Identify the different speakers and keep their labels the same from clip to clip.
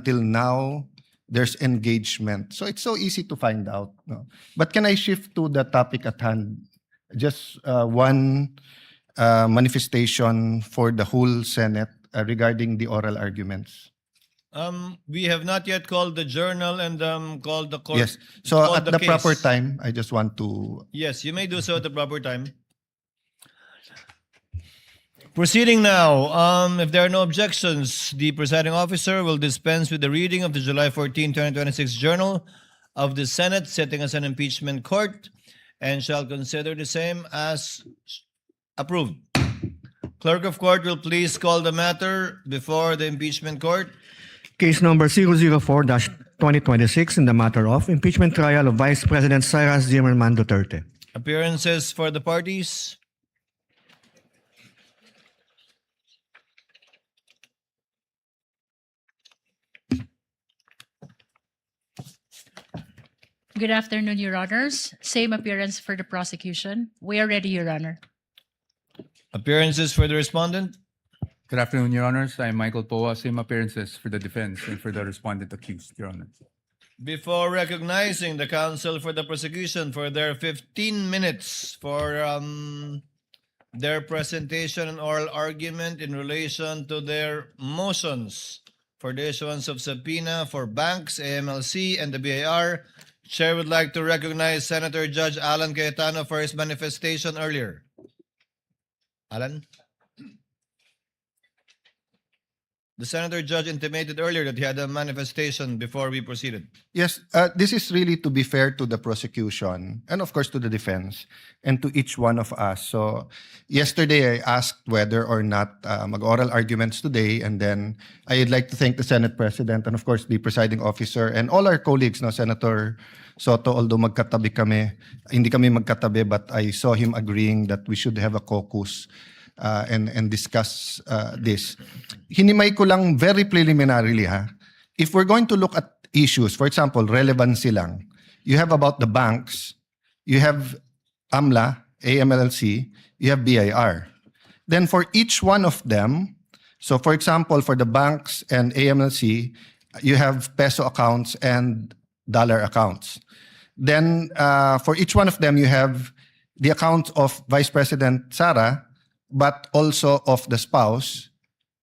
Speaker 1: until now, there's engagement. So it's so easy to find out. No? But can I shift to the topic at hand? Just one manifestation for the whole Senate regarding the oral arguments.
Speaker 2: We have not yet called the journal and called the court.
Speaker 1: Yes. So
Speaker 2: called
Speaker 1: at the proper
Speaker 2: case.
Speaker 1: time, I just want to...
Speaker 2: Yes, you may do so at the proper time. Proceeding now, if there are no objections, the presiding officer will dispense with the reading of the July 14, 2026 Journal of the Senate sitting as an impeachment court and shall consider the same as approved. Clerk of court will please call the matter before the impeachment court.
Speaker 3: Case number 004-2026 in the matter of impeachment trial of Vice President Cyrus Zimmerman Duterte.
Speaker 2: Appearances for the parties.
Speaker 4: Good afternoon, Your Honors. Same appearance for the prosecution. We are ready, Your Honor.
Speaker 2: Appearances for the respondent.
Speaker 5: Good afternoon, Your Honors. I'm Michael Poa. Same appearances for the defense and for the respondent accused, Your Honor.
Speaker 2: Before recognizing the counsel for the prosecution for their 15 minutes for their presentation and oral argument in relation to their motions for the issuance of subpoena for banks, AMLC, and the BIR, Chair would like to recognize Senator Judge Alan Cayetano for his manifestation earlier. Alan? The Senator Judge intimated earlier that he had a manifestation before we proceeded.
Speaker 1: Yes, this is really to be fair to the prosecution and of course to the defense and to each one of us. So yesterday I asked whether or not mag-oral arguments today, and then I'd like to thank the Senate President and of course the presiding officer and all our colleagues, no, Senator Soto, although magkatabi kami, hindi kami magkatabi, but I saw him agreeing that we should have a caucus and discuss this. Hinimay ko lang very preliminarily, ha. If we're going to look at issues, for example, relevancy lang, you have about the banks, you have AMLA, AMLC, you have BIR. Then for each one of them, so for example, for the banks and AMLC, you have peso accounts and dollar accounts. Then for each one of them, you have the accounts of Vice President Sara, but also of the spouse,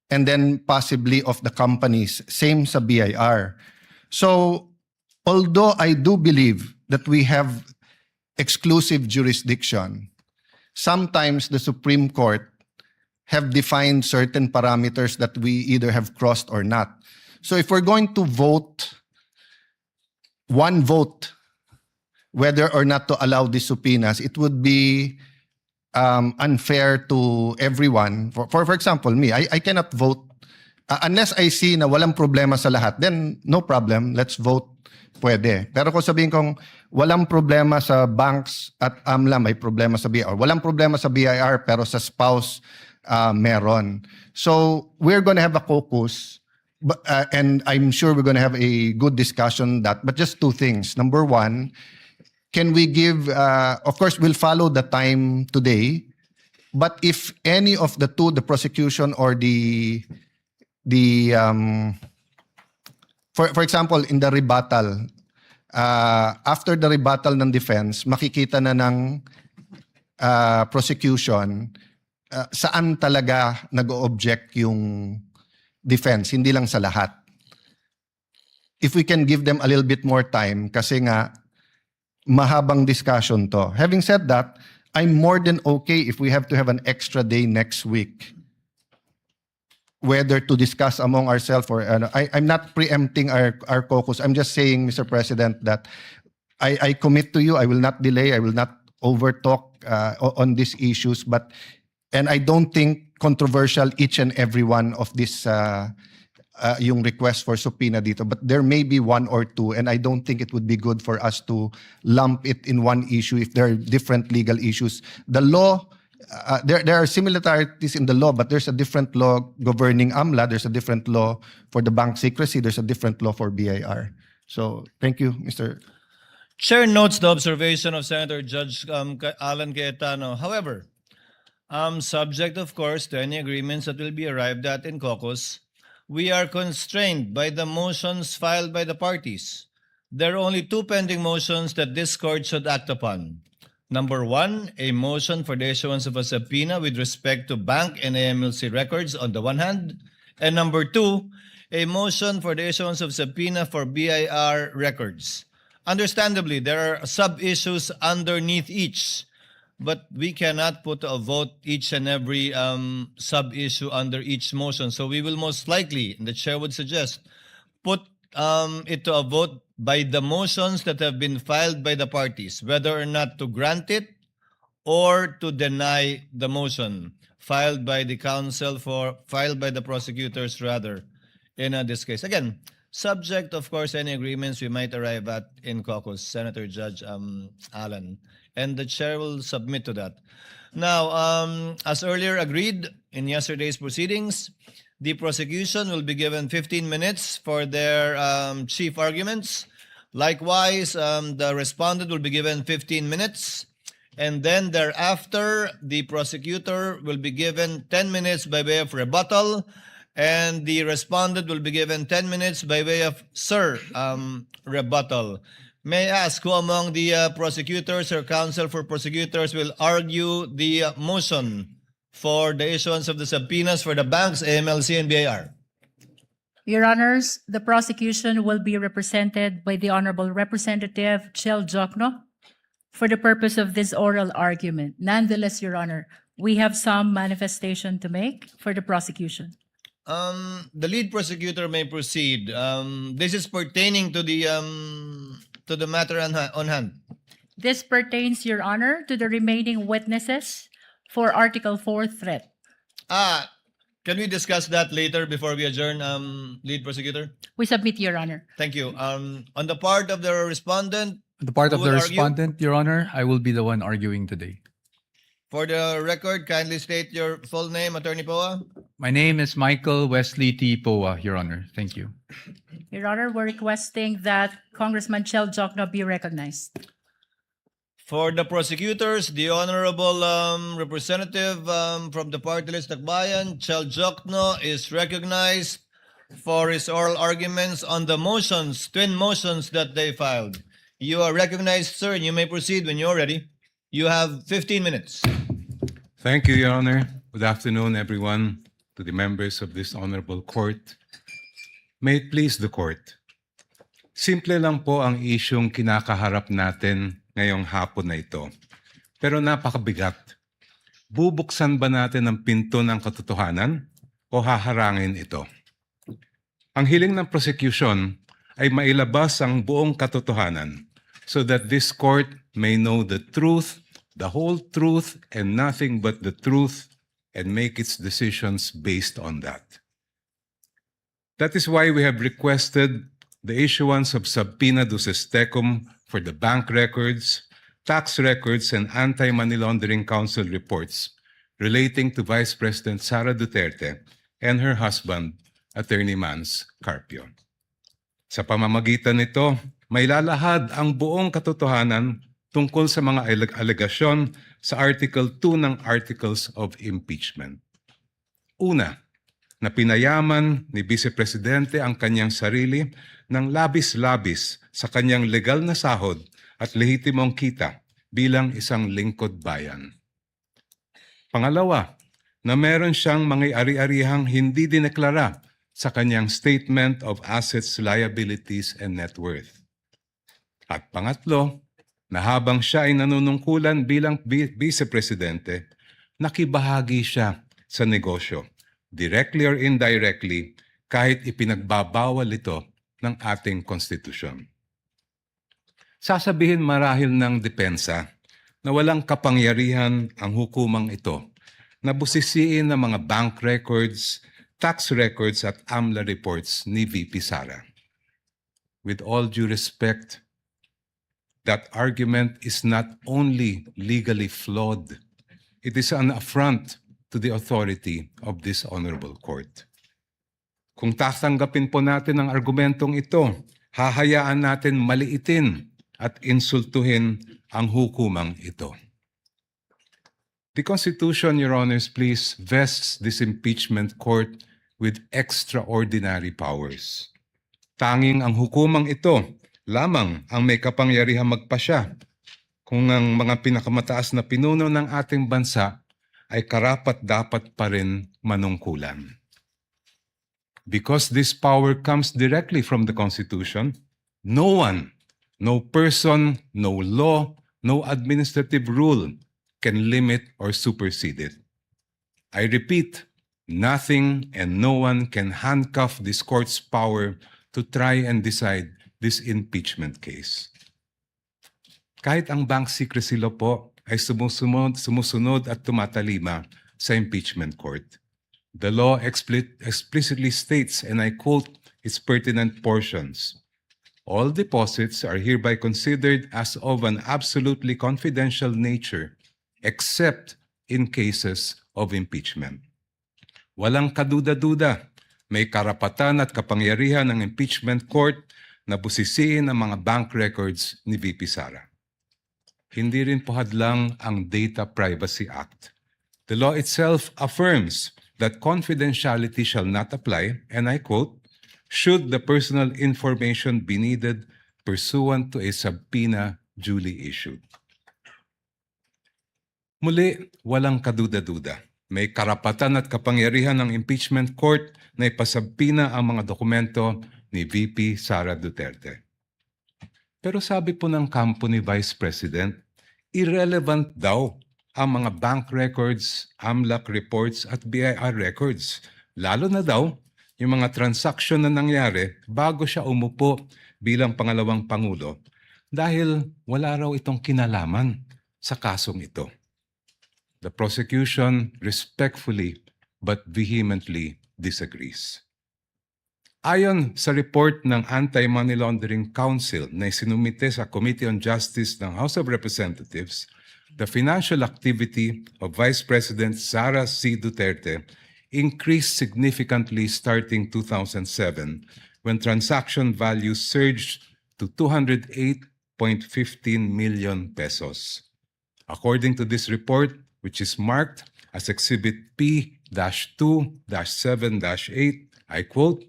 Speaker 1: and then possibly of the companies, same sa BIR. So, although I do believe that we have exclusive jurisdiction, sometimes the Supreme Court have defined certain parameters that we either have crossed or not. So if we're going to vote, one vote, whether or not to allow these subpoenas, it would be unfair to everyone. For example, me, I cannot vote unless I see na walang problema sa lahat. Then no problem, let's vote. Pwede. Pero kung sabihin kong walang problema sa banks at AMLA, may problema sa BIR. Walang problema sa BIR pero sa spouse meron. So we're going to have a caucus, and I'm sure we're going to have a good discussion on that. But just two things. Number one, can we give, of course, we'll follow the time today, but if any of the two, the prosecution or for example, in the rebuttal, after the rebuttal ng defense, makikita na ng prosecution saan talaga nag-object yung defense, hindi lang sa lahat. If we can give them a little bit more time, kasi nga, mahabang discussion to. Having said that, I'm more than okay if we have to have an extra day next week, whether to discuss among ourselves or I'm not preempting our caucus. I'm just saying, Mr. President, that I commit to you. I will not delay. I will not overtalk on these issues. And I don't think controversial each and every one of this yung request for subpoena dito, but there may be one or two, and I don't think it would be good for us to lump it in one issue if there are different legal issues. The law, there are similarities in the law, but there's a different law governing AMLA, there's a different law for the bank secrecy, there's a different law for BIR. So, thank you, Mr.
Speaker 2: Chair notes the observation of Senator Judge Alan Cayetano. However, subject, of course, to any agreements that will be arrived at in caucus, we are constrained by the motions filed by the parties. There are only two pending motions that this court should act upon. Number one, a motion for the issuance of a subpoena with respect to bank and AMLC records on the one hand, and number two, a motion for the issuance of subpoena for BIR records. Understandably, there are sub-issues underneath each, but we cannot put to a vote each and every sub-issue under each motion. So we will most likely, and the chair would suggest, put it to a vote by the motions that have been filed by the parties, whether or not to grant it or to deny the motion filed by the prosecutors rather in this case. Again, subject, of course, any agreements we might arrive at in caucus, Senator Judge Allen, and the chair will submit to that. Now, as earlier agreed in yesterday's proceedings, the prosecution will be given 15 minutes for their chief arguments. Likewise, the respondent will be given 15 minutes. And then thereafter, the prosecutor will be given 10 minutes by way of rebuttal. And the respondent will be given 10 minutes by way of rebuttal. May I ask who among the prosecutors or counsel for prosecutors will argue the motion for the issuance of the subpoenas for the banks, AMLC, and BIR?
Speaker 4: Your Honors, the prosecution will be represented by the Honorable Representative Chel Jokno for the purpose of this oral argument. Nonetheless, Your Honor, we have some manifestation to make for the prosecution.
Speaker 2: The lead prosecutor may proceed. This is pertaining to the matter on hand.
Speaker 4: This pertains, Your Honor, to the remaining witnesses for Article 4 threat.
Speaker 2: Can we discuss that later before we adjourn, lead prosecutor?
Speaker 4: We submit, Your Honor.
Speaker 2: Thank you. On the part of the respondent,
Speaker 5: The part of
Speaker 2: Who
Speaker 5: the
Speaker 2: will argue?
Speaker 5: respondent, Your Honor, I will be the one arguing today.
Speaker 2: for the record, kindly state your full name, Attorney Poa.
Speaker 5: My name is Michael Wesley T. Poa, Your Honor. Thank you.
Speaker 4: Your Honor, we're requesting that Congressman Chel Jokno be recognized.
Speaker 2: For the prosecutors, the Honorable Representative from the party list Akbayan, Chel Jokno, is recognized for his oral arguments on the motions, twin motions that they filed. You are recognized, sir, and you may proceed when you're ready. You have 15 minutes.
Speaker 6: Thank you, Your Honor. Good afternoon, everyone, to the members of this honorable court. May it please the court. Simple lang po ang isyong kinakaharap natin ngayong hapon na ito. Pero napakabigat. Bubuksan ba natin ang pinto ng katotohanan o haharangin ito? Ang hiling ng prosecution ay mailabas ang buong katotohanan so that this court may know the truth, the whole truth, and nothing but the truth, and make its decisions based on that. That is why we have requested the issuance of subpoena duces tecum for the bank records, tax records, and anti-money laundering council reports relating to Vice President Sara Duterte and her husband, Attorney Mans Carpio. Sa pamamagitan nito, may lalahad ang buong katotohanan tungkol sa mga alegasyon sa Article 2 ng Articles of Impeachment. Una, na pinayaman ni Vice Presidente ang kanyang sarili ng labis-labis sa kanyang legal na sahod at lehitimong kita bilang isang lingkod bayan. Pangalawa, na meron siyang mga ari-arihang hindi dineklara sa kanyang Statement of Assets, Liabilities, and Net Worth. At pangatlo, na habang siya ay nanunungkulan bilang Vice Presidente, nakibahagi siya sa negosyo, directly or indirectly, kahit ipinagbabawal ito ng ating konstitusyon. Sasabihin marahil ng depensa na walang kapangyarihan ang hukumang ito na busisiin ng mga bank records, tax records at AMLA reports ni VP Sara. With all due respect, that argument is not only legally flawed, it is an affront to the authority of this honorable court. Kung tatanggapin po natin ang argumentong ito, hahayaan natin maliitin at insultuhin ang hukumang ito. The Constitution, Your Honors, please, vests this impeachment court with extraordinary powers. Tanging ang hukumang ito lamang ang may kapangyarihang magpasya kung ang mga pinakamataas na pinuno ng ating bansa ay karapat-dapat pa rin manungkulan. Because this power comes directly from the Constitution, no one, no person, no law, no administrative rule can limit or supersede it. I repeat, nothing and no one can handcuff this court's power to try and decide this impeachment case. Kahit ang bank secrecy law po ay sumusunod at tumatalima sa impeachment court. The law explicitly states, and I quote its pertinent portions, all deposits are hereby considered as of an absolutely confidential nature except in cases of impeachment. Walang kaduda-duda, may karapatan at kapangyarihan ng impeachment court na busisiin ang mga bank records ni VP Sara. Hindi rin po hadlang ang Data Privacy Act. The law itself affirms that confidentiality shall not apply, and I quote, should the personal information be needed pursuant to a subpoena duly issued. Muli, walang kaduda-duda. May karapatan at kapangyarihan ng impeachment court na ipasabpina ang mga dokumento ni VP Sara Duterte. Pero sabi po ng kampo ni Vice President, irrelevant daw ang mga bank records, AMLAC reports at BIR records. Lalo na daw yung mga transaksyon na nangyari bago siya umupo bilang pangalawang Pangulo dahil wala raw itong kinalaman sa kasong ito. The prosecution respectfully but vehemently disagrees. Ayon sa report ng Anti-Money Laundering Council na isinumite sa Committee on Justice ng House of Representatives, the financial activity of Vice President Sara C. Duterte increased significantly starting 2007 when transaction values surged to 208.15 million pesos. According to this report, which is marked as Exhibit P-2-7-8, I quote,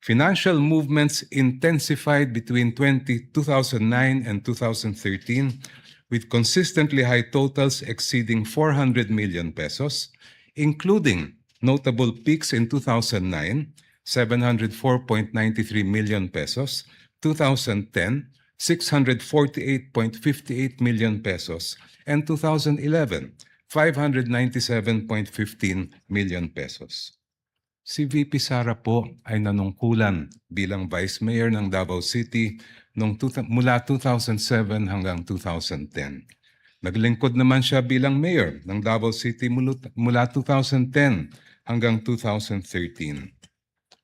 Speaker 6: financial movements intensified between 2009 and 2013 with consistently high totals exceeding 400 million pesos, including notable peaks in 2009, 704.93 million pesos, 2010, 648.58 million pesos, and 2011, 597.15 million pesos. Si VP Sara po ay nanungkulan bilang Vice Mayor ng Davao City mula 2007 hanggang 2010. Naglingkod naman siya bilang Mayor ng Davao City mula 2010 hanggang 2013.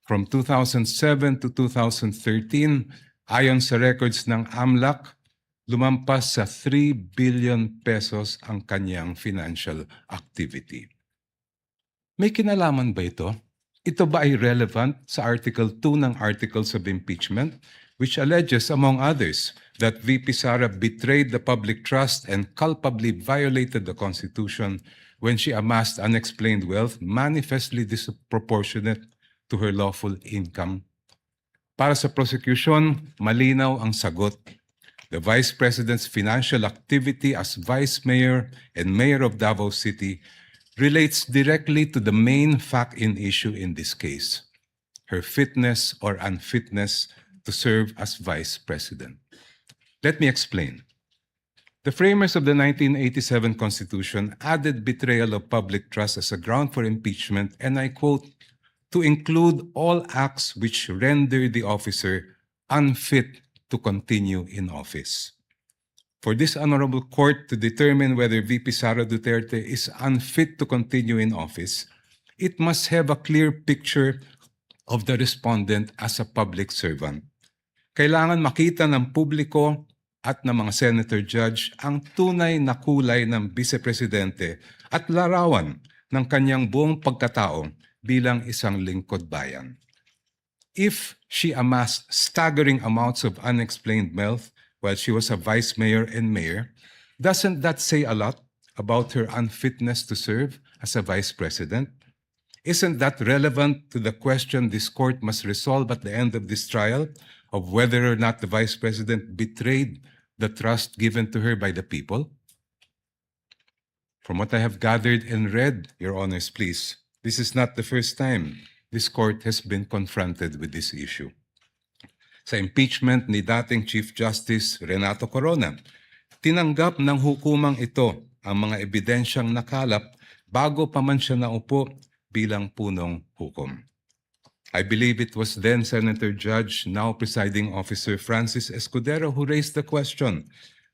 Speaker 6: From 2007 to 2013, ayon sa records ng AMLAC, lumampas sa 3 billion pesos ang kanyang financial activity. May kinalaman ba ito? Ito ba ay relevant sa Article 2 ng Articles of Impeachment, which alleges, among others, that VP Sara betrayed the public trust and culpably violated the Constitution when she amassed unexplained wealth manifestly disproportionate to her lawful income? Para sa prosecution, malinaw ang sagot. The Vice President's financial activity as Vice Mayor and Mayor of Davao City relates directly to the main fact in issue in this case, her fitness or unfitness to serve as Vice President. Let me explain. The framers of the 1987 Constitution added betrayal of public trust as a ground for impeachment, and I quote, to include all acts which render the officer unfit to continue in office. For this honorable court to determine whether VP Sara Duterte is unfit to continue in office, it must have a clear picture of the respondent as a public servant. Kailangan makita ng publiko at ng mga senator judge ang tunay na kulay ng vice-presidente at larawan ng kanyang buong pagkatao bilang isang lingkod bayan. If she amassed staggering amounts of unexplained wealth while she was a vice mayor and mayor, doesn't that say a lot about her unfitness to serve as a vice president? Isn't that relevant to the question this court must resolve at the end of this trial of whether or not the Vice President betrayed the trust given to her by the people? From what I have gathered and read, Your Honors, please, this is not the first time this court has been confronted with this issue. Sa impeachment ni dating Chief Justice Renato Corona, tinanggap ng hukumang ito ang mga ebidensyang nakalap bago pa man siya naupo bilang punong hukom. I believe it was then Senator Judge, now presiding officer Francis Escudero, who raised the question,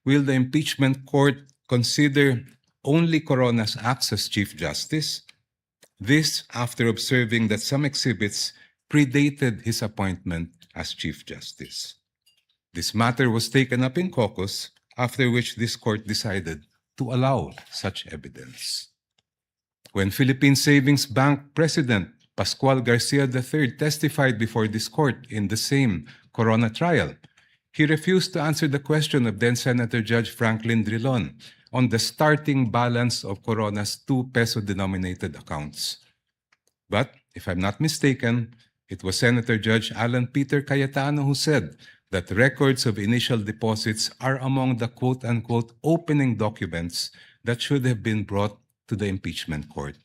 Speaker 6: will the impeachment court consider only Corona's acts as Chief Justice? This after observing that some exhibits predated his appointment as Chief Justice. This matter was taken up in caucus, after which this court decided to allow such evidence. When Philippine Savings Bank President Pascual Garcia III testified before this court in the same Corona trial, he refused to answer the question of then Senator Judge Franklin Drilon on the starting balance of Corona's 2 peso-denominated accounts. But, if I'm not mistaken, it was Senator Judge Alan Peter Cayetano who said that records of initial deposits are among the quote-unquote opening documents that should have been brought to the impeachment court.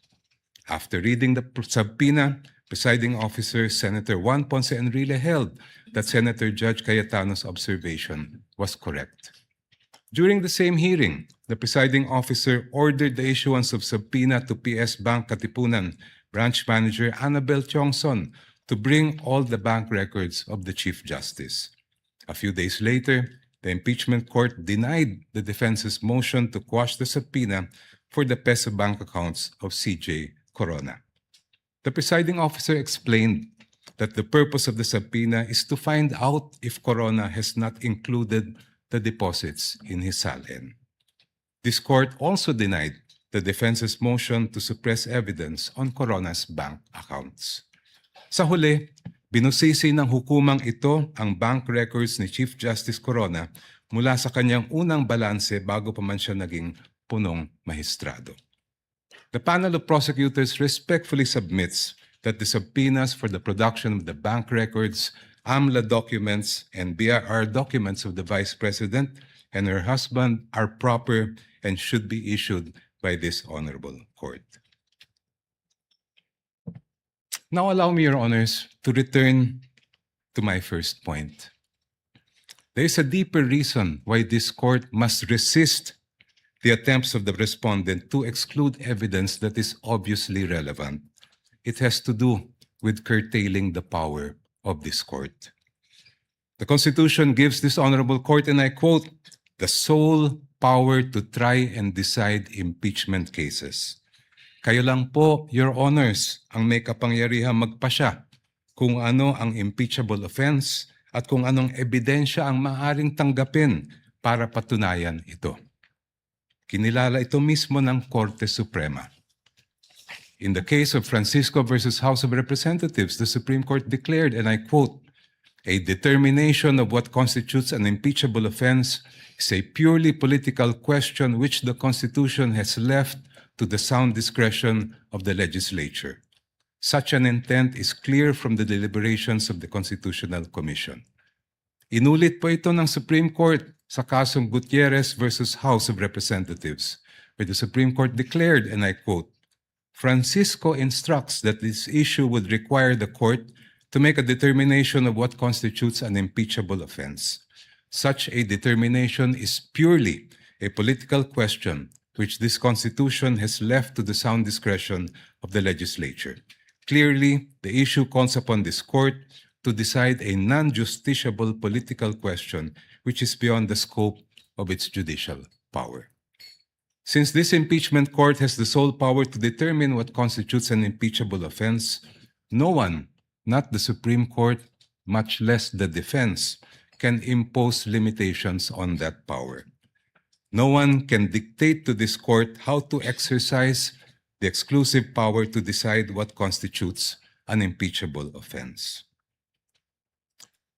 Speaker 6: After reading the subpoena, presiding officer Senator Juan Ponce Enrile held that Senator Judge Cayetano's observation was correct. During the same hearing, the presiding officer ordered the issuance of subpoena to PS Bank Katipunan branch manager Annabel Tiongson to bring all the bank records of the Chief Justice. A few days later, the impeachment court denied the defense's motion to quash the subpoena for the peso bank accounts of CJ Corona. The presiding officer explained that the purpose of the subpoena is to find out if Corona has not included the deposits in his salin. This court also denied the defense's motion to suppress evidence on Corona's bank accounts. Sa huli, binusisi ng hukumang ito ang bank records ni Chief Justice Corona mula sa kanyang unang balanse bago pa man siya naging punong mahistrado. The panel of prosecutors respectfully submits that the subpoenas for the production of the bank records, AMLA documents, and BIR documents of the Vice President and her husband are proper and should be issued by this honorable court. Now allow me, Your Honors, to return to my first point. There is a deeper reason why this court must resist the attempts of the respondent to exclude evidence that is obviously relevant. It has to do with curtailing the power of this court. The Constitution gives this honorable court, and I quote, the sole power to try and decide impeachment cases. Kayo lang po, Your Honors, ang may kapangyarihang magpasya kung ano ang impeachable offense at kung anong ebidensya ang maaaring tanggapin para patunayan ito. Kinilala ito mismo ng Korte Suprema. In the case of Francisco versus House of Representatives, the Supreme Court declared, and I quote, a determination of what constitutes an impeachable offense is a purely political question which the Constitution has left to the sound discretion of the legislature. Such an intent is clear from the deliberations of the Constitutional Commission. Inulit po ito ng Supreme Court sa kasong Gutierrez versus House of Representatives, where the Supreme Court declared, and I quote, Francisco instructs that this issue would require the court to make a determination of what constitutes an impeachable offense. Such a determination is purely a political question which this Constitution has left to the sound discretion of the legislature. Clearly, the issue calls upon this court to decide a non-justiciable political question which is beyond the scope of its judicial power. Since this impeachment court has the sole power to determine what constitutes an impeachable offense, no one, not the Supreme Court, much less the defense, can impose limitations on that power. No one can dictate to this court how to exercise the exclusive power to decide what constitutes an impeachable offense.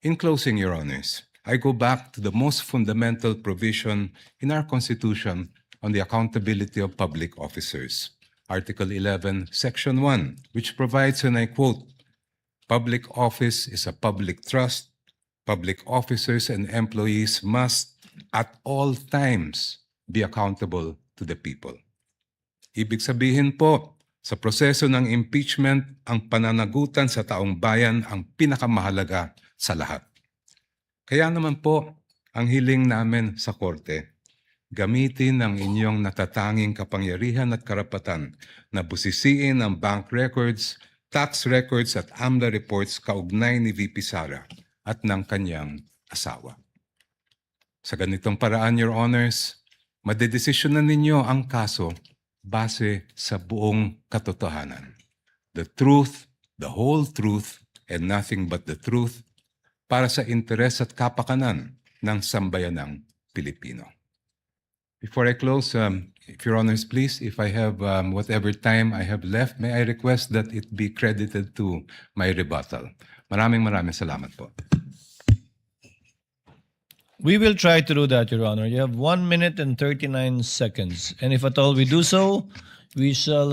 Speaker 6: In closing, Your Honors, I go back to the most fundamental provision in our Constitution on the accountability of public officers, Article 11, Section 1, which provides, and I quote, "Public office is a public trust. Public officers and employees must at all times be accountable to the people." Ibig sabihin po, sa proseso ng impeachment, ang pananagutan sa taong bayan ang pinakamahalaga sa lahat. Kaya naman po, ang hiling namin sa korte, gamitin ang inyong natatanging kapangyarihan at karapatan na busisiin ang bank records, tax records at AMLA reports kaugnay ni VP Sara at ng kanyang asawa. Sa ganitong paraan, Your Honors, madedesisyonan ninyo ang kaso base sa buong katotohanan. The truth, the whole truth, and nothing but the truth para sa interes at kapakanan ng sambayanang Pilipino. Before I close, if Your Honors, please, if I have whatever time I have left, may I request that it be credited to my rebuttal. Maraming salamat po.
Speaker 2: We will try to do that, Your Honor. You have 1 minute and 39 seconds. And if at all we do so, we shall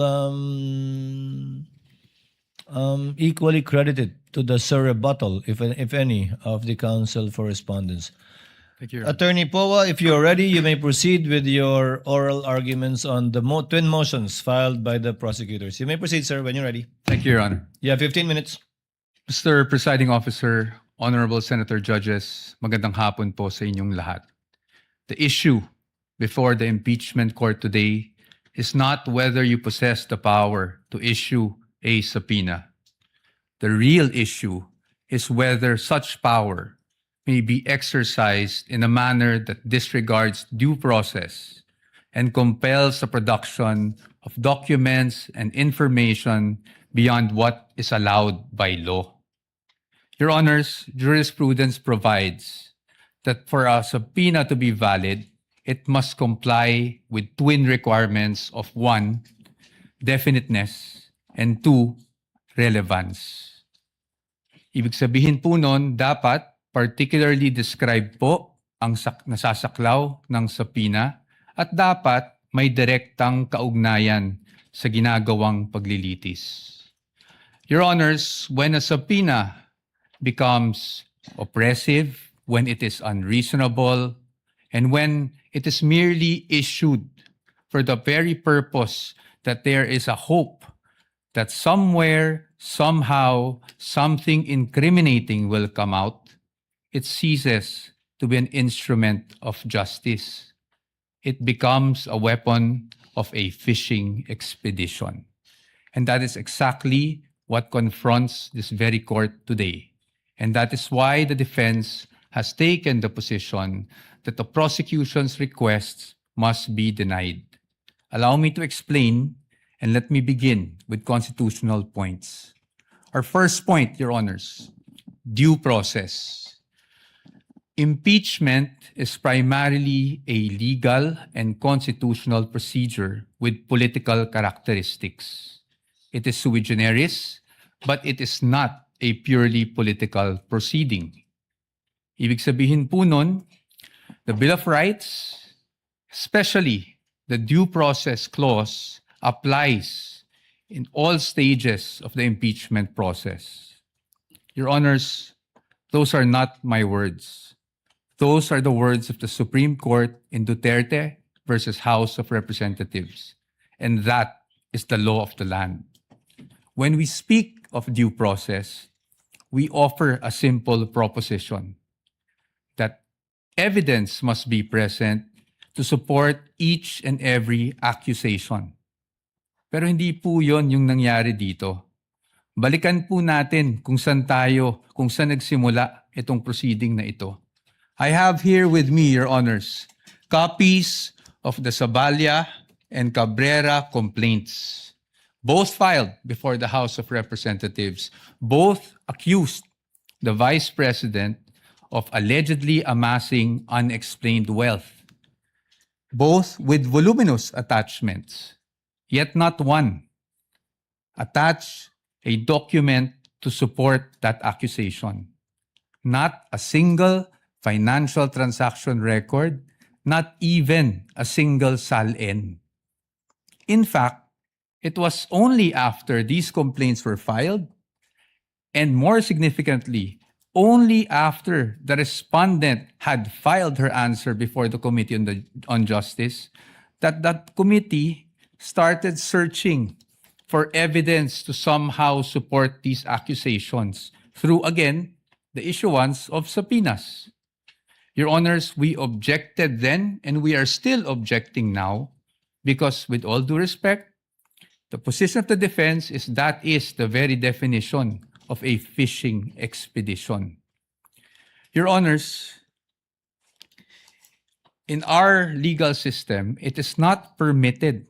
Speaker 2: equally credit it to the rebuttal, if any, of the counsel for respondents.
Speaker 5: Thank you, Your Honor.
Speaker 2: Attorney Poa, if you're ready, you may proceed with your oral arguments on the twin motions filed by the prosecutors. You may proceed, sir, when you're ready.
Speaker 5: Thank you, Your Honor.
Speaker 2: You have 15 minutes.
Speaker 5: Mr. Presiding Officer, Honorable Senator Judges, magandang hapon po sa inyong lahat. The issue before the impeachment court today is not whether you possess the power to issue a subpoena. The real issue is whether such power may be exercised in a manner that disregards due process and compels the production of documents and information beyond what is allowed by law. Your Honors, jurisprudence provides that for a subpoena to be valid, it must comply with twin requirements of 1, definiteness, and 2, relevance. Ibig sabihin po nun, dapat particularly describe po ang nasasaklaw ng subpoena at dapat may direktang kaugnayan sa ginagawang paglilitis. Your Honors, when a subpoena becomes oppressive, when it is unreasonable, and when it is merely issued for the very purpose that there is a hope that somewhere, somehow, something incriminating will come out, it ceases to be an instrument of justice. It becomes a weapon of a fishing expedition. And that is exactly what confronts this very court today. And that is why the defense has taken the position that the prosecution's requests must be denied. Allow me to explain, and let me begin with constitutional points. Our first point, Your Honors, due process. Impeachment is primarily a legal and constitutional procedure with political characteristics. It is sui generis, but it is not a purely political proceeding. Ibig sabihin po nun, the Bill of Rights, especially the due process clause, applies in all stages of the impeachment process. Your Honors, those are not my words. Those are the words of the Supreme Court in Duterte versus House of Representatives. And that is the law of the land. When we speak of due process, we offer a simple proposition that evidence must be present to support each and every accusation. Pero hindi po yon yung nangyari dito. Balikan po natin kung saan nagsimula itong proceeding na ito. I have here with me, Your Honors, copies of the Zabalia and Cabrera complaints, both filed before the House of Representatives. Both accused the Vice President of allegedly amassing unexplained wealth, both with voluminous attachments, yet not one attached a document to support that accusation. Not a single financial transaction record, not even a single SALN. In fact, It was only after these complaints were filed, and more significantly, only after the respondent had filed her answer before the Committee on Justice, that committee started searching for evidence to somehow support these accusations through, again, the issuance of subpoenas. Your Honors, we objected then, and we are still objecting now, because with all due respect, the position of the defense is that is the very definition of a fishing expedition. Your Honors, in our legal system, it is not permitted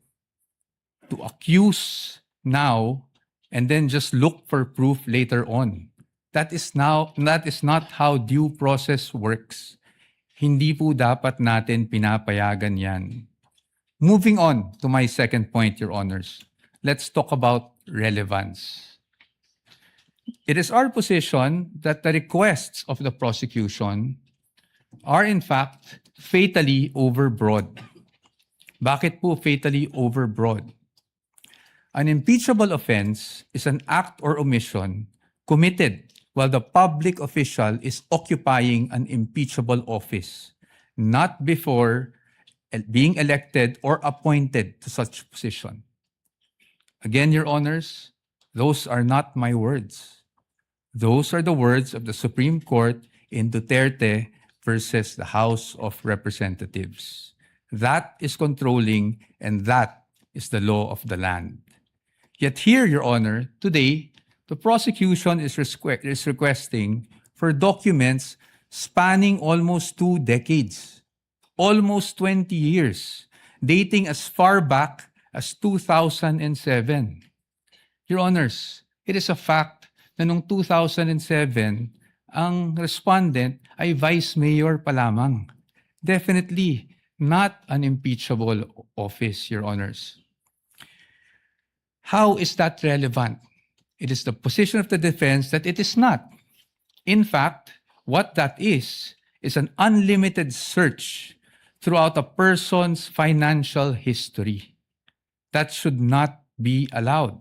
Speaker 5: to accuse now and then just look for proof later on. That is not how due process works. Hindi po dapat natin pinapayagan yan. Moving on to my second point, Your Honors. Let's talk about relevance. It is our position that the requests of the prosecution are in fact fatally overbroad. Bakit po fatally overbroad? An impeachable offense is an act or omission committed while the public official is occupying an impeachable office, not before being elected or appointed to such position. Again, Your Honors, those are not my words. Those are the words of the Supreme Court in Duterte versus the House of Representatives. That is controlling, and that is the law of the land. Yet here, Your Honor, today, the prosecution is requesting for documents spanning almost 2 decades, almost 20 years, dating as far back as 2007. Your Honors, it is a fact na noong 2007, ang respondent ay vice mayor pa lamang. Definitely not an impeachable office, Your Honors. How is that relevant? It is the position of the defense that it is not. In fact, what that is an unlimited search throughout a person's financial history. That should not be allowed.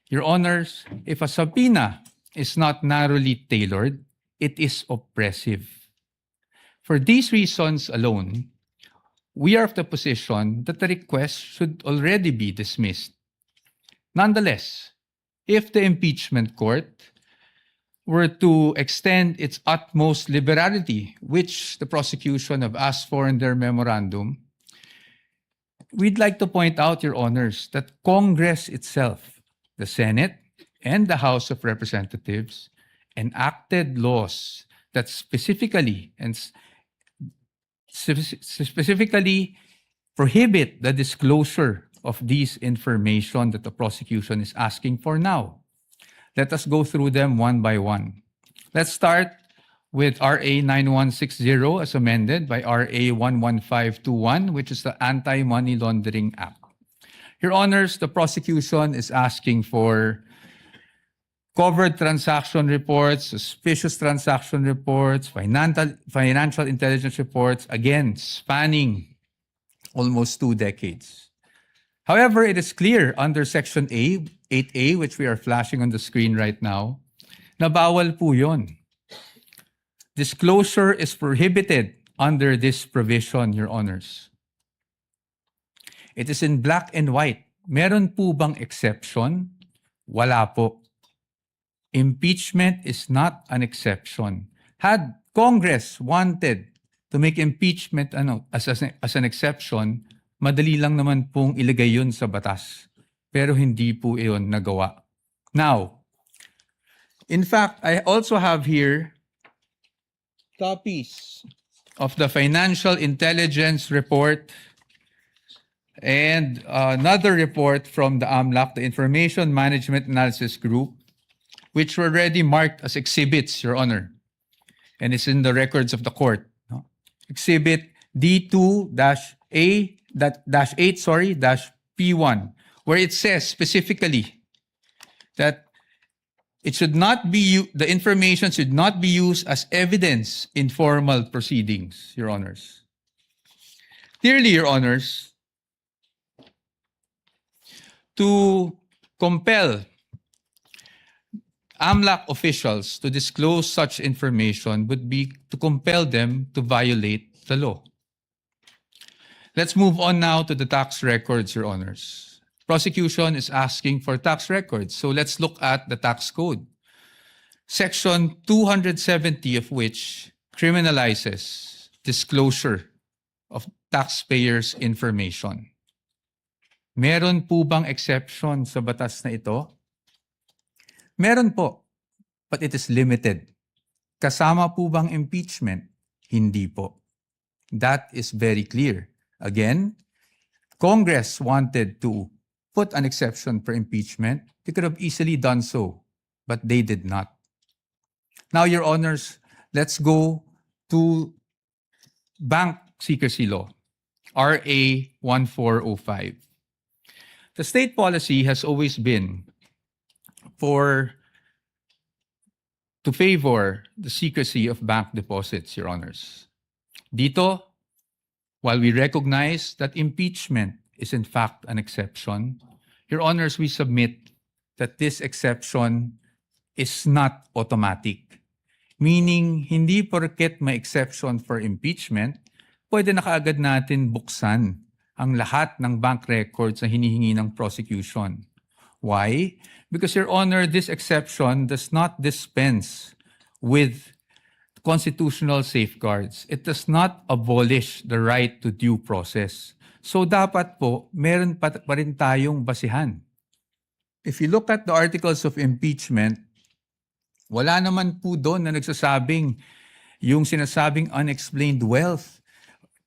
Speaker 5: Your Honors, if a subpoena is not narrowly tailored, it is oppressive. For these reasons alone, we are of the position that the request should already be dismissed. Nonetheless, if the impeachment court were to extend its utmost liberality, which the prosecution have asked for in their memorandum, we'd like to point out, Your Honors, that Congress itself, the Senate and the House of Representatives, enacted laws that specifically prohibit the disclosure of these information that the prosecution is asking for now. Let us go through them one by one. Let's start with RA 9160 as amended by RA 11521, which is the Anti-Money Laundering Act. Your Honors, the prosecution is asking for covered transaction reports, suspicious transaction reports, financial intelligence reports, again, spanning almost 2 decades. However, it is clear under Section 8A, which we are flashing on the screen right now, na bawal po yun. Disclosure is prohibited under this provision, Your Honors. It is in black and white. Meron po bang exception? Wala po. Impeachment is not an exception. Had Congress wanted to make impeachment as an exception, madali lang naman pong ilagay yun sa batas. Pero hindi po iyon nagawa. Now, in fact, I also have here copies of the Financial Intelligence Report and another report from the AMLAC, the Information Management Analysis Group, which were already marked as exhibits, Your Honor. And it's in the records of the court. No? Exhibit D2-8-P1, where it says specifically that it should not be the information should not be used as evidence in formal proceedings, Your Honors. Clearly, Your Honors, To compel AMLAC officials to disclose such information would be to compel them to violate the law. Let's move on now to the tax records, Your Honors. Prosecution is asking for tax records, so let's look at the tax code. Section 270 of which criminalizes disclosure of taxpayers' information. Meron po bang exception sa batas na ito? Meron po, but it is limited. Kasama po bang impeachment? Hindi po. That is very clear. Again, Congress wanted to put an exception for impeachment. They could have easily done so, but they did not. Now, Your Honors, let's go to Bank Secrecy Law, RA 1405. The state policy has always been to favor the secrecy of bank deposits, Your Honors. Dito, while we recognize that impeachment is in fact an exception, Your Honors, we submit that this exception is not automatic. Meaning, hindi porket may exception for impeachment, pwede na kaagad natin buksan ang lahat ng bank records na hinihingi ng prosecution. Why? Because, Your Honor, this exception does not dispense with constitutional safeguards. It does not abolish the right to due process. So dapat po, meron pa rin tayong basihan. If you look at the articles of impeachment, wala naman po doon na nagsasabing yung sinasabing unexplained wealth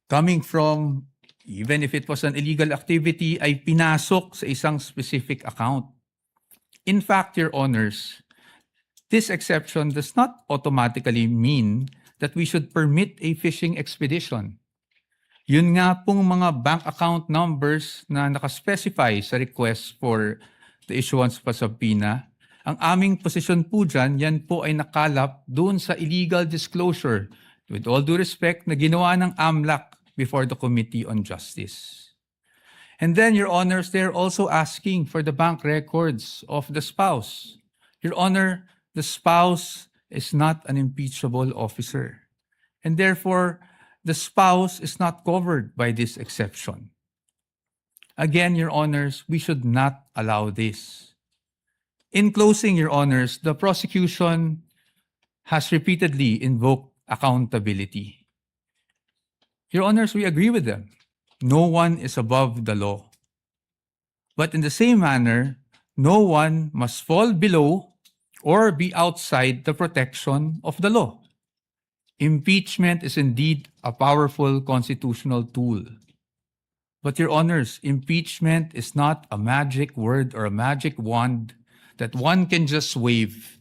Speaker 5: coming from, even if it was an illegal activity, ay pinasok sa isang specific account. In fact, Your Honors, this exception does not automatically mean that we should permit a fishing expedition. Yun nga pong mga bank account numbers na nakaspecify sa request for the issuance of a subpoena, ang aming posisyon po dyan, yan po ay nakalap doon sa illegal disclosure, with all due respect, na ginawa ng AMLAC before the Committee on Justice. And then, Your Honors, they're also asking for the bank records of the spouse. Your Honor, the spouse is not an impeachable officer. And therefore, the spouse is not covered by this exception. Again, Your Honors, we should not allow this. In closing, Your Honors, the prosecution has repeatedly invoked accountability. Your Honors, we agree with them. No one is above the law. But in the same manner, no one must fall below or be outside the protection of the law. Impeachment is indeed a powerful constitutional tool. But Your Honors, impeachment is not a magic word or a magic wand that one can just wave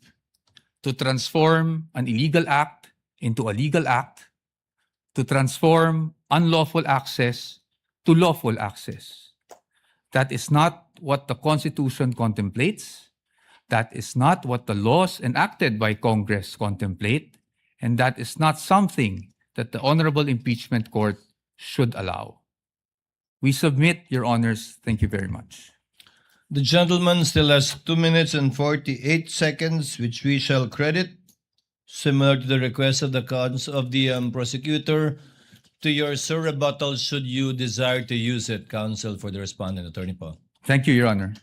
Speaker 5: to transform an illegal act into a legal act, to transform unlawful access to lawful access. That is not what the Constitution contemplates. That is not what the laws enacted by Congress contemplate. And that is not something that the Honorable Impeachment Court should allow. We submit, Your Honors. Thank you very much.
Speaker 2: The gentleman still has 2 minutes and 48 seconds, which we shall credit, similar to the request of the prosecutor, to your rebuttal should you desire to use it, counsel, for the respondent, Attorney Paul.
Speaker 5: Thank you, Your Honor.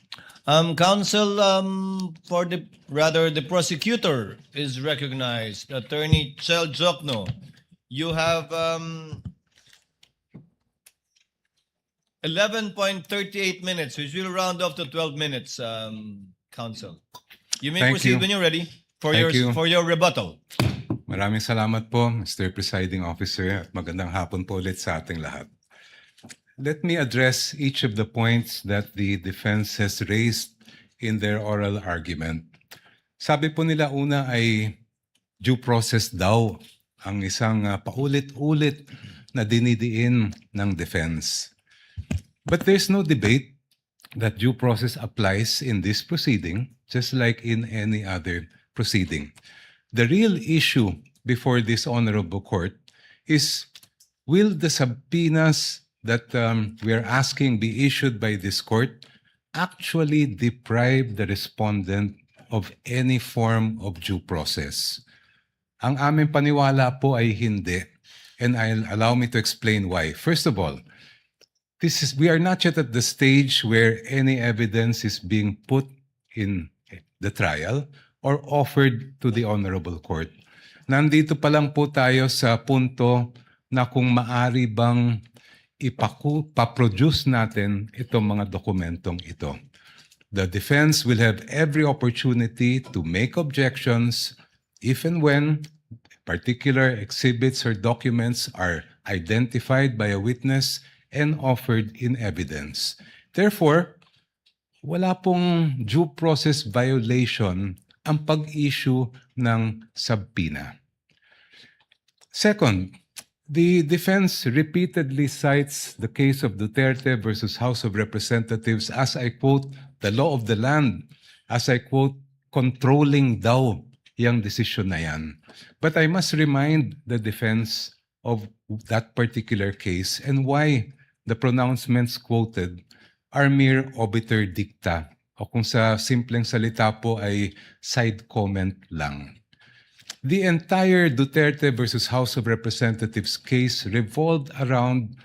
Speaker 2: Counsel, the prosecutor is recognized. Attorney Chel Jokno, you have 11.38 minutes, which will round off to 12 minutes, counsel. You may
Speaker 6: Thank
Speaker 2: proceed
Speaker 6: you.
Speaker 2: when you're ready for
Speaker 6: Thank you.
Speaker 2: for your rebuttal.
Speaker 6: Maraming salamat po, Mr. Presiding Officer, at magandang hapon po ulit sa ating lahat. Let me address each of the points that the defense has raised in their oral argument. Sabi po nila una ay due process daw ang isang paulit-ulit na dinidiin ng defense. But there's no debate that due process applies in this proceeding, just like in any other proceeding. The real issue before this honorable court is, will the subpoenas that we are asking be issued by this court actually deprive the respondent of any form of due process. Ang aming paniwala po ay hindi. And allow me to explain why. First of all, we are not yet at the stage where any evidence is being put in the trial or offered to the Honorable Court. Nandito pa lang po tayo sa punto na kung maari bang ipaproduce natin itong mga dokumentong ito. The defense will have every opportunity to make objections if and when particular exhibits or documents are identified by a witness and offered in evidence. Therefore, wala pong due process violation ang pag-issue ng subpoena. Second, the defense repeatedly cites the case of Duterte versus House of Representatives as, I quote, the law of the land, as I quote, controlling daw yung decision na yan. But I must remind the defense of that particular case and why the pronouncements quoted are mere obiter dicta o kung sa simpleng salita po ay side comment lang. The entire Duterte versus House of Representatives case revolved around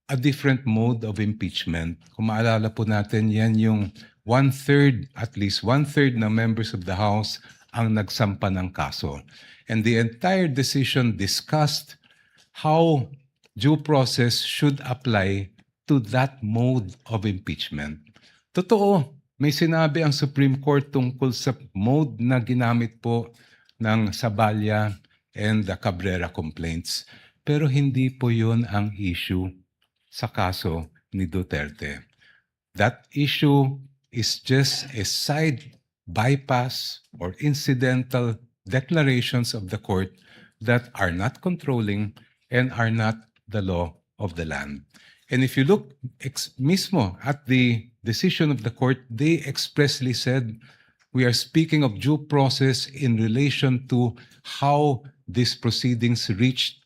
Speaker 6: a different mode of impeachment. Kung maalala po natin, yan yung at least one-third na members of the House ang nagsampa ng kaso. And the entire decision discussed how due process should apply to that mode of impeachment. Totoo, may sinabi ang Supreme Court tungkol sa mode na ginamit po ng Saballa and the Cabrera complaints. Pero hindi po yun ang issue sa kaso ni Duterte. That issue is just a side bypass or incidental declarations of the court that are not controlling and are not the law of the land. And if you look mismo at the decision of the court, they expressly said, we are speaking of due process in relation to how these proceedings reached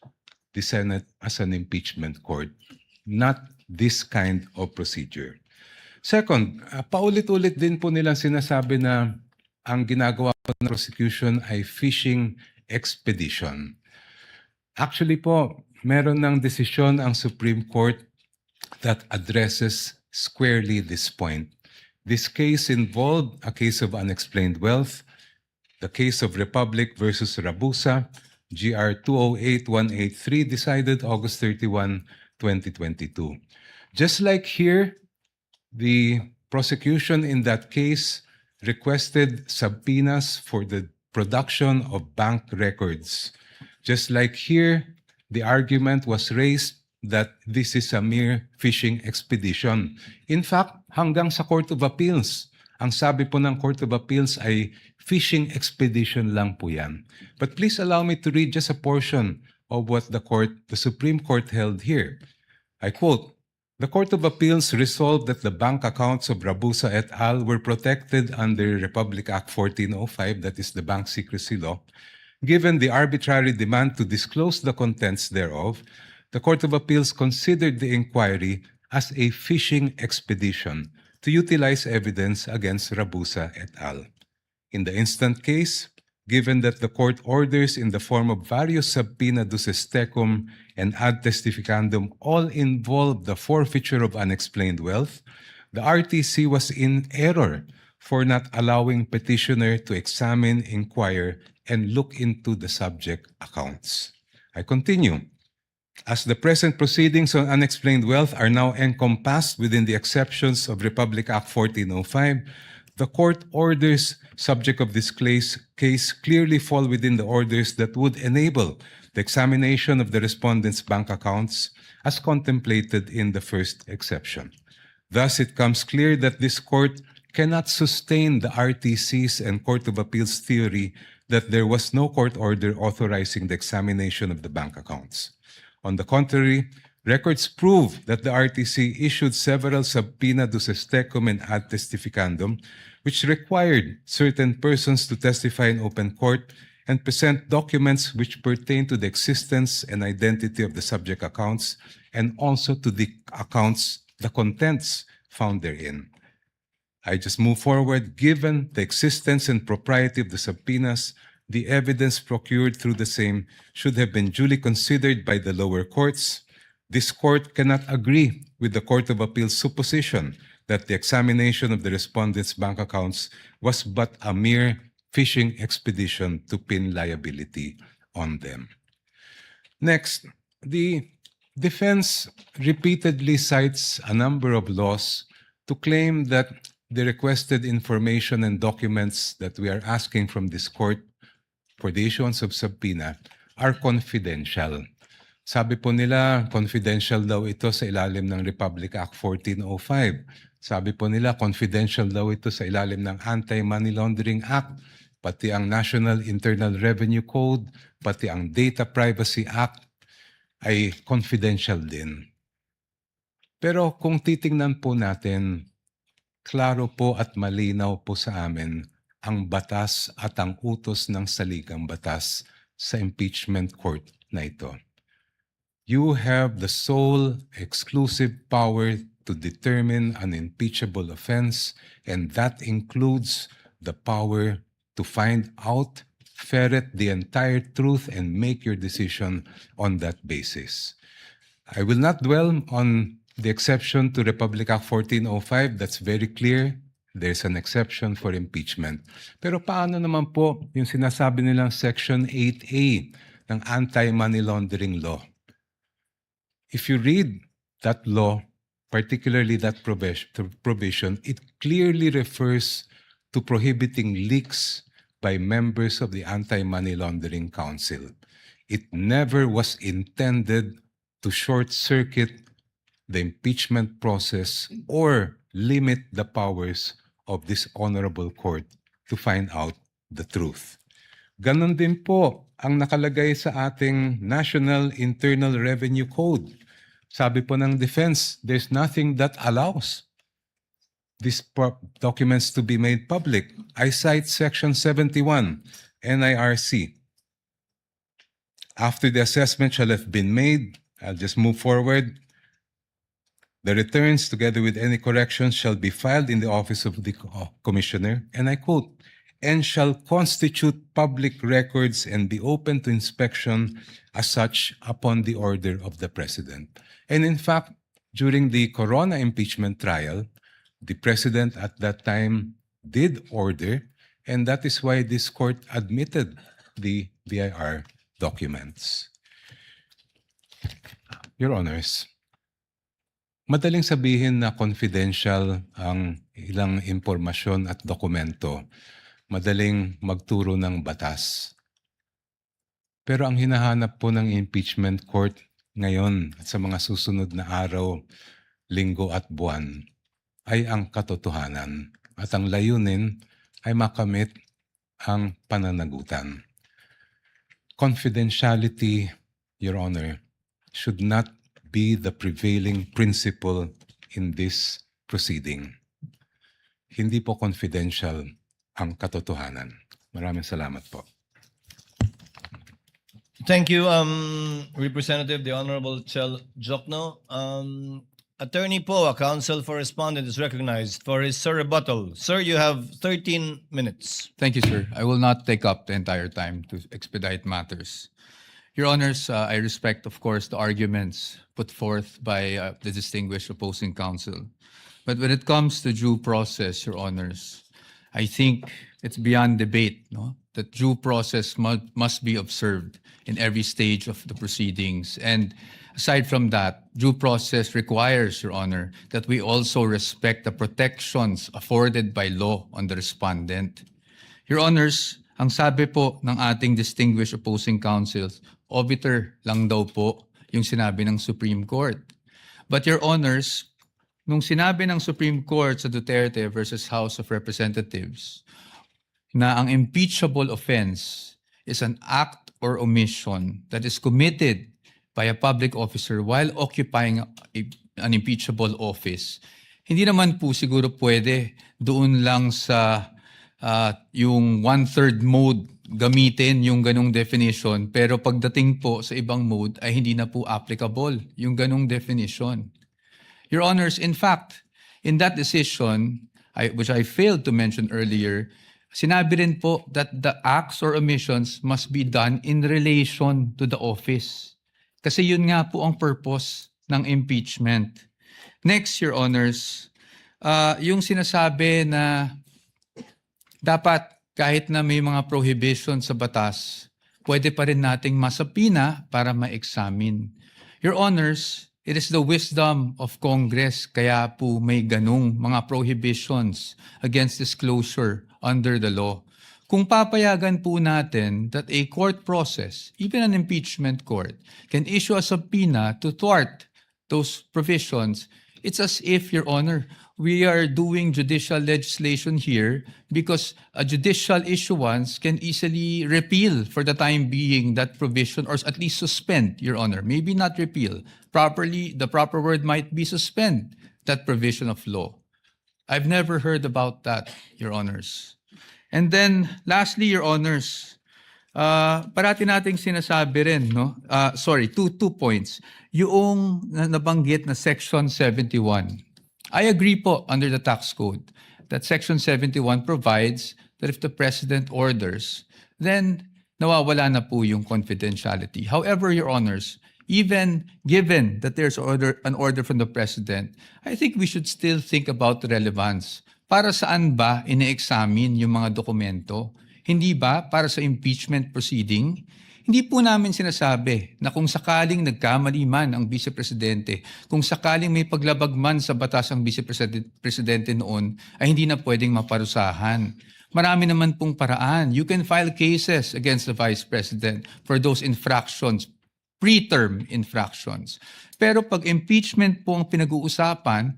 Speaker 6: the Senate as an impeachment court, not this kind of procedure. Second, paulit-ulit din po nilang sinasabi na ang ginagawa po ng prosecution ay fishing expedition. Actually po, meron ng desisyon ang Supreme Court that addresses squarely this point. This case involved a case of unexplained wealth, the case of Republic versus Rabusa, GR 208183, decided August 31, 2022. Just like here, the prosecution in that case requested subpoenas for the production of bank records. Just like here, the argument was raised that this is a mere fishing expedition. In fact, hanggang sa Court of Appeals, ang sabi po ng Court of Appeals ay fishing expedition lang po yan. But please allow me to read just a portion of what the Supreme Court held here. I quote, "The Court of Appeals resolved that the bank accounts of Rabusa et al. Were protected under Republic Act 1405, that is the Bank Secrecy Law. Given the arbitrary demand to disclose the contents thereof, the Court of Appeals considered the inquiry as a fishing expedition to utilize evidence against Rabusa et al. In the instant case, given that the court orders in the form of various subpoena duces tecum and ad testificandum all involve the forfeiture of unexplained wealth, the RTC was in error for not allowing petitioner to examine, inquire, and look into the subject accounts." I continue. "As the present proceedings on unexplained wealth are now encompassed within the exceptions of Republic Act 1405, the court orders subject of this case clearly fall within the orders that would enable the examination of the respondent's bank accounts as contemplated in the first exception. Thus, it comes clear that this court cannot sustain the RTC's and Court of Appeals theory that there was no court order authorizing the examination of the bank accounts. On the contrary, records prove that the RTC issued several subpoena duces tecum and ad testificandum, which required certain persons to testify in open court and present documents which pertain to the existence and identity of the subject accounts and also to the accounts, the contents found therein. I just move forward. Given the existence and propriety of the subpoenas, the evidence procured through the same should have been duly considered by the lower courts. This court cannot agree with the Court of Appeal's supposition that the examination of the respondents' bank accounts was but a mere fishing expedition to pin liability on them. Next, the defense repeatedly cites a number of laws to claim that the requested information and documents that we are asking from this court for the issuance of subpoena are confidential. Sabi po nila, confidential daw ito sa ilalim ng Republic Act 1405. Sabi po nila, confidential daw ito sa ilalim ng Anti-Money Laundering Act, pati ang National Internal Revenue Code, pati ang Data Privacy Act ay confidential din. Pero kung titingnan po natin, klaro po at malinaw po sa amin ang batas at ang utos ng saligang batas sa impeachment court na ito. You have the sole exclusive power to determine an impeachable offense, and that includes the power to find out, ferret the entire truth, and make your decision on that basis. I will not dwell on the exception to Republic Act 1405. That's very clear. There's an exception for impeachment. Pero paano naman po yung sinasabi nilang Section 8A ng Anti-Money Laundering Law? If you read that law, particularly that provision, it clearly refers to prohibiting leaks by members of the Anti-Money Laundering Council. It never was intended to short-circuit the impeachment process or limit the powers of this honorable court to find out the truth. Ganon din po ang nakalagay sa ating National Internal Revenue Code. Sabi po ng defense, there's nothing that allows these documents to be made public. I cite Section 71, NIRC. After the assessment shall have been made, I'll just move forward. The returns, together with any corrections, shall be filed in the office of the commissioner, and I quote, and shall constitute public records and be open to inspection as such upon the order of the President. And in fact, during the Corona impeachment trial, the President at that time did order, and that is why this court admitted the BIR documents. Your Honors, madaling sabihin na confidential ang ilang impormasyon at dokumento. Madaling magturo ng batas. Pero ang hinahanap po ng impeachment court ngayon at sa mga susunod na araw, linggo at buwan ay ang katotohanan. At ang layunin ay makamit ang pananagutan. Confidentiality, Your Honor, should not be the prevailing principle in this proceeding. Hindi po confidential ang katotohanan. Maraming salamat po.
Speaker 2: Thank you, Representative, the Honorable Chel Jokno. Attorney Poa, counsel for respondent, is recognized for his rebuttal. Sir, you have 13 minutes.
Speaker 5: Thank you, sir. I will not take up the entire time to expedite matters. Your Honors, I respect, of course, the arguments put forth by the distinguished opposing counsel. But when it comes to due process, Your Honors, I think it's beyond debate, no? That due process must be observed in every stage of the proceedings. And aside from that, due process requires, Your Honor, that we also respect the protections afforded by law on the respondent. Your Honors, ang sabi po ng ating distinguished opposing counsels, obiter lang daw po yung sinabi ng Supreme Court. But Your Honors, nung sinabi ng Supreme Court sa Duterte versus House of Representatives na ang impeachable offense is an act or omission that is committed by a public officer while occupying an impeachable office, hindi naman po siguro pwede doon lang sa yung one-third mode gamitin yung ganong definition, pero pagdating po sa ibang mode ay hindi na po applicable yung ganong definition. Your Honors, in fact, in that decision, which I failed to mention earlier, sinabi rin po that the acts or omissions must be done in relation to the office. Kasi yun nga po ang purpose ng impeachment. Next, Your Honors, yung sinasabi na dapat kahit na may mga prohibition sa batas, pwede pa rin nating masapina para ma-examine. Your Honors, it is the wisdom of Congress kaya po may ganung mga prohibitions against disclosure under the law. Kung papayagan po natin that a court process, even an impeachment court, can issue a subpoena to thwart those provisions, it's as if, Your Honor, we are doing judicial legislation here because a judicial issuance can easily repeal for the time being that provision or at least suspend, Your Honor. Maybe not repeal. The proper word might be suspend that provision of law. I've never heard about that, Your Honors. And then, lastly, Your Honors, parati nating sinasabi rin, no? Two points. Yung nabanggit na Section 71. I agree po under the tax code that Section 71 provides that if the President orders, then nawawala na po yung confidentiality. However, Your Honors, even given that there's an order from the President, I think we should still think about the relevance. Para saan ba ine-examine yung mga dokumento? Hindi ba para sa impeachment proceeding? Hindi po namin sinasabi na kung sakaling nagkamali man ang Vice Presidente, kung sakaling may paglabag man sa batas ang Vice Presidente noon, ay hindi na pwedeng maparusahan. Marami naman pong paraan. You can file cases against the Vice President for those infractions, preterm infractions. Pero pag impeachment po ang pinag-uusapan,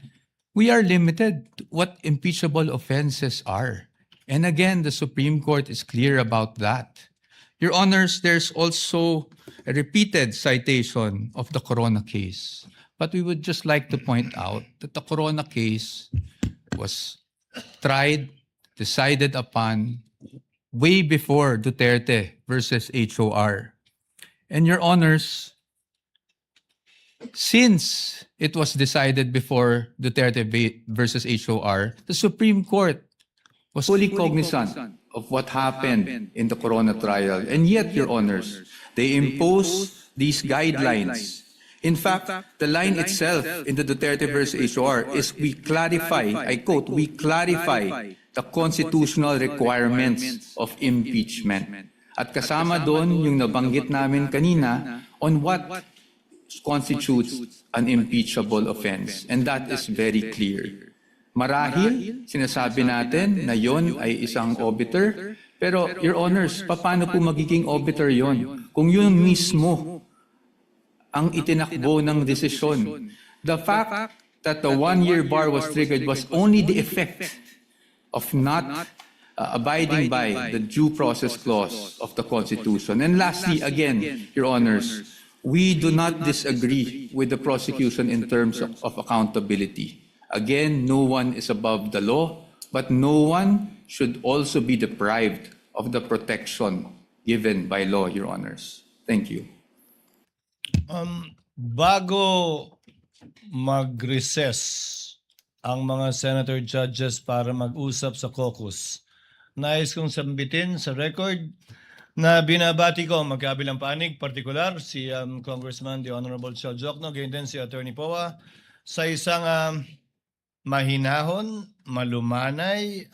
Speaker 5: we are limited to what impeachable offenses are. And again, the Supreme Court is clear about that. Your Honors, there's also a repeated citation of the Corona case. But we would just like to point out that the Corona case was tried, decided upon way before Duterte versus HOR. And Your Honors, since it was decided before Duterte versus HOR, the Supreme Court was fully cognizant of what happened in the Corona trial. And yet, Your Honors, they imposed these guidelines. In fact, the line itself in the Duterte versus HOR is we clarify, I quote, we clarify the constitutional requirements of impeachment. At kasama doon yung nabanggit namin kanina on what constitutes an impeachable offense. And that is very clear. Marahil, sinasabi natin na yon ay isang obiter, pero Your Honors, paano po magiging obiter yon? Kung yun mismo ang itinakbo ng desisyon. The fact that the one-year bar was triggered was only the effect of not abiding by the due process clause of the Constitution. And lastly, again, Your Honors, we do not disagree with the prosecution in terms of accountability. Again, no one is above the law, but no one should also be deprived of the protection given by law, Your Honors. Thank you.
Speaker 2: Bago mag-recess ang mga senator judges para mag-usap sa caucus, nais kong sambitin sa record na binabati ko ang magkabilang panig, partikular si Congressman the Honorable Chel Jokno, gayon din si Attorney Poa, sa isang mahinahon, malumanay,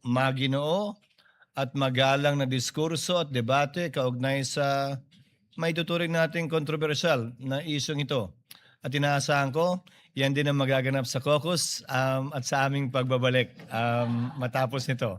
Speaker 2: maginoo at magalang na diskurso at debate kaugnay sa may tuturing nating kontrobersyal na isyong ito. At inaasahan ko, yan din ang magaganap sa caucus at sa aming pagbabalik matapos nito.